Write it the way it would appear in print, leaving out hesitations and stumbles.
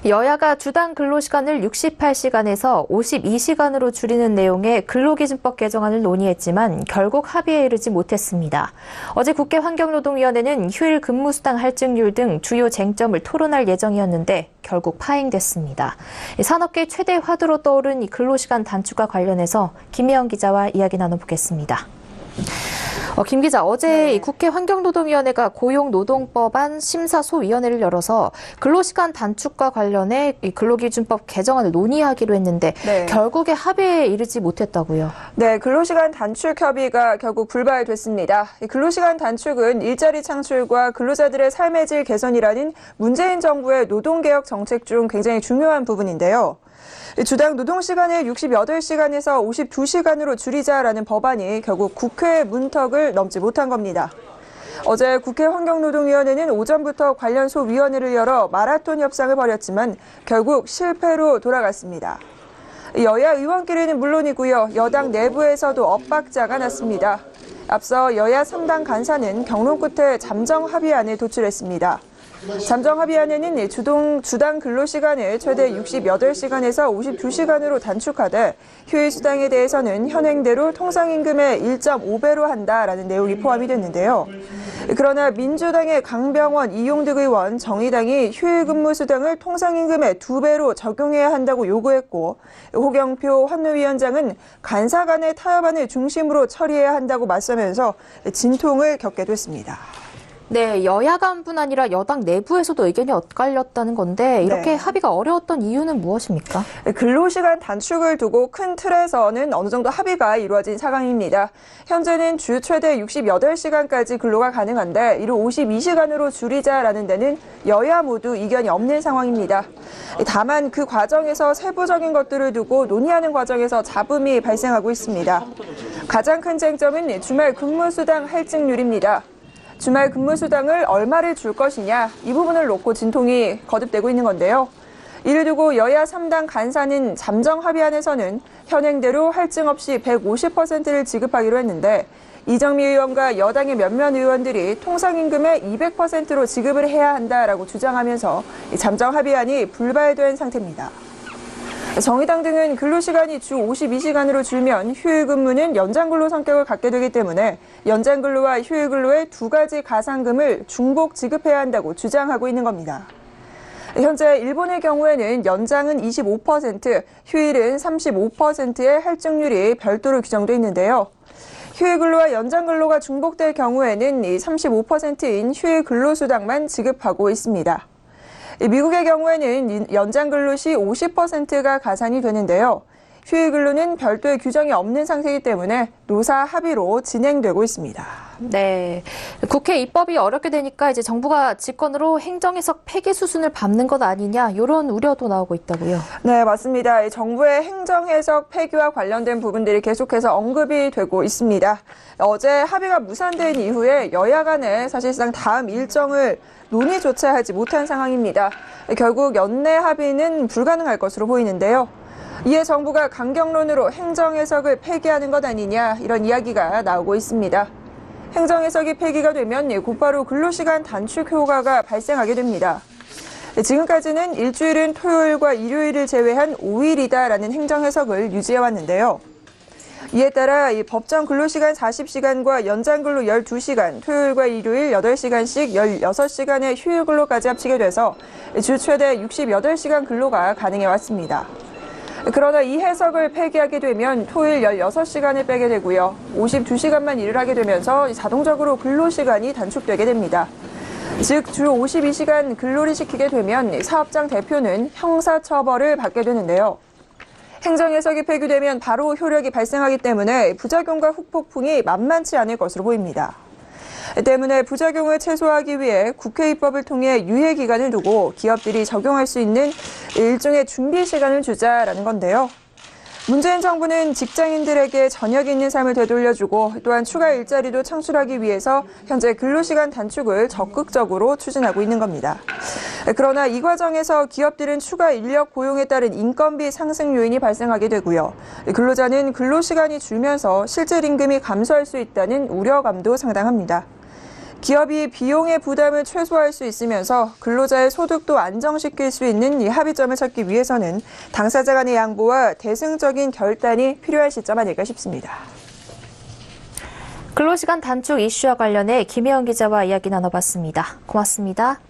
여야가 주당 근로시간을 68시간에서 52시간으로 줄이는 내용의 근로기준법 개정안을 논의했지만 결국 합의에 이르지 못했습니다. 어제 국회 환경노동위원회는 휴일 근무수당 할증률 등 주요 쟁점을 토론할 예정이었는데 결국 파행됐습니다. 산업계 최대 화두로 떠오른 이 근로시간 단축과 관련해서 김혜영 기자와 이야기 나눠보겠습니다. 김 기자, 어제 국회 환경노동위원회가 고용노동법안 심사소위원회를 열어서 근로시간 단축과 관련해 근로기준법 개정안을 논의하기로 했는데 결국에 합의에 이르지 못했다고요? 네, 근로시간 단축 협의가 결국 불발됐습니다. 근로시간 단축은 일자리 창출과 근로자들의 삶의 질 개선이라는 문재인 정부의 노동개혁 정책 중 굉장히 중요한 부분인데요. 주당 노동시간을 68시간에서 52시간으로 줄이자라는 법안이 결국 국회 문턱을 넘지 못한 겁니다. 어제 국회 환경노동위원회는 오전부터 관련 소위원회를 열어 마라톤 협상을 벌였지만 결국 실패로 돌아갔습니다. 여야 의원끼리는 물론이고요, 여당 내부에서도 엇박자가 났습니다. 앞서 여야 3당 간사는 경론 끝에 잠정 합의안을 도출했습니다. 잠정 합의안에는 주당 근로시간을 최대 68시간에서 52시간으로 단축하되 휴일 수당에 대해서는 현행대로 통상임금의 1.5배로 한다라는 내용이 포함이 됐는데요. 그러나 민주당의 강병원, 이용득 의원, 정의당이 휴일 근무 수당을 통상임금의 2배로 적용해야 한다고 요구했고, 호경표 환노위원장은 간사 간의 타협안을 중심으로 처리해야 한다고 맞서면서 진통을 겪게 됐습니다. 네, 여야 간뿐 아니라 여당 내부에서도 의견이 엇갈렸다는 건데 이렇게 합의가 어려웠던 이유는 무엇입니까? 근로시간 단축을 두고 큰 틀에서는 어느 정도 합의가 이루어진 상황입니다. 현재는 주 최대 68시간까지 근로가 가능한데 이를 52시간으로 줄이자라는 데는 여야 모두 이견이 없는 상황입니다. 다만 그 과정에서 세부적인 것들을 두고 논의하는 과정에서 잡음이 발생하고 있습니다. 가장 큰 쟁점은 주말 근무수당 할증률입니다. 주말 근무수당을 얼마를 줄 것이냐, 이 부분을 놓고 진통이 거듭되고 있는 건데요. 이를 두고 여야 3당 간사는 잠정 합의안에서는 현행대로 할증 없이 150%를 지급하기로 했는데 이정미 의원과 여당의 몇몇 의원들이 통상임금의 200%로 지급을 해야 한다라고 주장하면서 잠정 합의안이 불발된 상태입니다. 정의당 등은 근로시간이 주 52시간으로 줄면 휴일 근무는 연장근로 성격을 갖게 되기 때문에 연장근로와 휴일 근로의 두 가지 가상금을 중복 지급해야 한다고 주장하고 있는 겁니다. 현재 일본의 경우에는 연장은 25%, 휴일은 35%의 할증률이 별도로 규정돼 있는데요. 휴일 근로와 연장 근로가 중복될 경우에는 35%인 휴일 근로수당만 지급하고 있습니다. 미국의 경우에는 연장 근로 시 50%가 가산이 되는데요. 휴일 근로는 별도의 규정이 없는 상태이기 때문에 노사 합의로 진행되고 있습니다. 네, 국회 입법이 어렵게 되니까 이제 정부가 직권으로 행정해석 폐기 수순을 밟는 것 아니냐, 이런 우려도 나오고 있다고요. 네, 맞습니다. 정부의 행정해석 폐기와 관련된 부분들이 계속해서 언급이 되고 있습니다. 어제 합의가 무산된 이후에 여야 간에 사실상 다음 일정을 논의조차 하지 못한 상황입니다. 결국 연내 합의는 불가능할 것으로 보이는데요. 이에 정부가 강경론으로 행정해석을 폐기하는 것 아니냐, 이런 이야기가 나오고 있습니다. 행정해석이 폐기가 되면 곧바로 근로시간 단축 효과가 발생하게 됩니다. 지금까지는 일주일은 토요일과 일요일을 제외한 5일이다라는 행정해석을 유지해왔는데요. 이에 따라 법정 근로시간 40시간과 연장근로 12시간, 토요일과 일요일 8시간씩 16시간의 휴일 근로까지 합치게 돼서 주 최대 68시간 근로가 가능해왔습니다. 그러나 이 해석을 폐기하게 되면 토요일 16시간을 빼게 되고요. 52시간만 일을 하게 되면서 자동적으로 근로시간이 단축되게 됩니다. 즉, 주 52시간 근로를 시키게 되면 사업장 대표는 형사처벌을 받게 되는데요. 행정해석이 폐기되면 바로 효력이 발생하기 때문에 부작용과 후폭풍이 만만치 않을 것으로 보입니다. 때문에 부작용을 최소화하기 위해 국회 입법을 통해 유예 기간을 두고 기업들이 적용할 수 있는 일종의 준비 시간을 주자라는 건데요. 문재인 정부는 직장인들에게 저녁 있는 삶을 되돌려주고 또한 추가 일자리도 창출하기 위해서 현재 근로시간 단축을 적극적으로 추진하고 있는 겁니다. 그러나 이 과정에서 기업들은 추가 인력 고용에 따른 인건비 상승 요인이 발생하게 되고요. 근로자는 근로시간이 줄면서 실질 임금이 감소할 수 있다는 우려감도 상당합니다. 기업이 비용의 부담을 최소화할 수 있으면서 근로자의 소득도 안정시킬 수 있는 이 합의점을 찾기 위해서는 당사자 간의 양보와 대승적인 결단이 필요할 시점 아닐까 싶습니다. 근로시간 단축 이슈와 관련해 김혜영 기자와 이야기 나눠봤습니다. 고맙습니다.